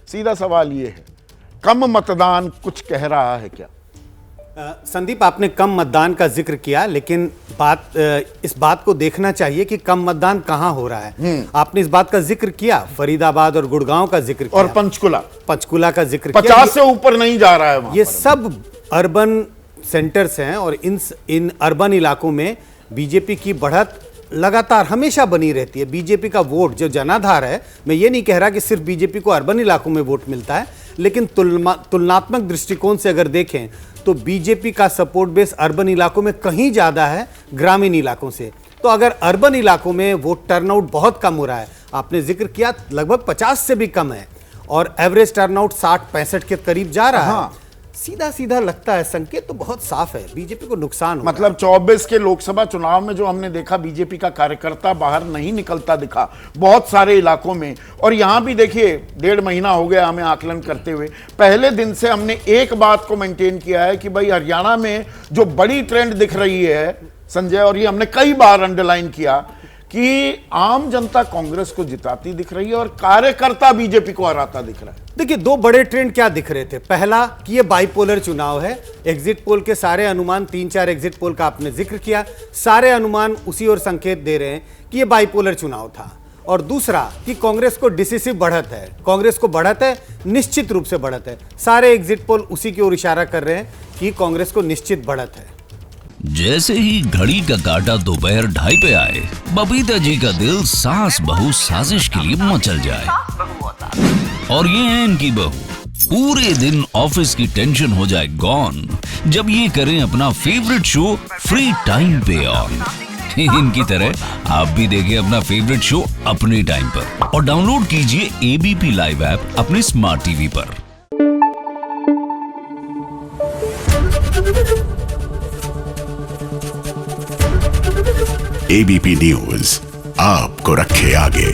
सीधा सवाल ये है, कम मतदान कुछ कह रहा है क्या? संदीप, आपने कम मतदान का जिक्र किया, लेकिन इस बात को देखना चाहिए कि कम मतदान कहां हो रहा है। आपने इस बात का जिक्र किया, फरीदाबाद और गुड़गांव का जिक्र किया, और पंचकुला का जिक्र 50 से ऊपर नहीं जा रहा है वहां ये सब अर्बन सेंटर्स हैं और इन अर्बन इलाकों में बीजेपी की बढ़त लगातार हमेशा बनी रहती है। बीजेपी का वोट जो जनाधार है, मैं ये नहीं कह रहा कि सिर्फ बीजेपी को अर्बन इलाकों में वोट मिलता है, लेकिन तुलनात्मक दृष्टिकोण से अगर देखें तो बीजेपी का सपोर्ट बेस अर्बन इलाकों में कहीं ज्यादा है ग्रामीण इलाकों से। तो अगर अर्बन इलाकों में वोट टर्नआउट बहुत कम हो रहा है, आपने जिक्र किया लगभग 50 से भी कम है, और एवरेज टर्नआउट 60-65 के करीब जा रहा है, सीधा सीधा लगता है, संकेत तो बहुत साफ है, बीजेपी को नुकसान हो। मतलब 24 के लोकसभा चुनाव में जो हमने देखा, बीजेपी का कार्यकर्ता बाहर नहीं निकलता दिखा बहुत सारे इलाकों में। और यहां भी देखिए 1.5 महीना हो गया हमें आकलन करते हुए, पहले दिन से हमने एक बात को मेंटेन किया है कि भाई हरियाणा में जो बड़ी ट्रेंड दिख रही है संजय, और ये हमने कई बार अंडरलाइन किया कि आम जनता कांग्रेस को जिताती दिख रही है और कार्यकर्ता बीजेपी को हराता दिख रहा है। देखिए, दो बड़े ट्रेंड क्या दिख रहे थे। पहला कि ये बाइपोलर चुनाव है, एग्जिट पोल के सारे अनुमान, 3-4 एग्जिट पोल का आपने जिक्र किया, सारे अनुमान उसी ओर संकेत दे रहे हैं कि ये बाइपोलर चुनाव था। और दूसरा कि कांग्रेस को डिसिसिव बढ़त है, कांग्रेस को बढ़त है, निश्चित रूप से बढ़त है, सारे एग्जिट पोल उसी की ओर इशारा कर रहे हैं कि कांग्रेस को निश्चित बढ़त है। जैसे ही घड़ी का काटा दोपहर 2:30 पे आए, बबीता जी का दिल सास बहू साजिश के लिए मचल जाए। और ये है इनकी बहू, पूरे दिन ऑफिस की टेंशन हो जाए गॉन जब ये करें अपना फेवरेट शो फ्री टाइम पे ऑन। इनकी तरह आप भी देखें अपना फेवरेट शो अपने टाइम पर और डाउनलोड कीजिए एबीपी लाइव ऐप अपने स्मार्ट टीवी पर। एबीपी न्यूज आपको रखे आगे।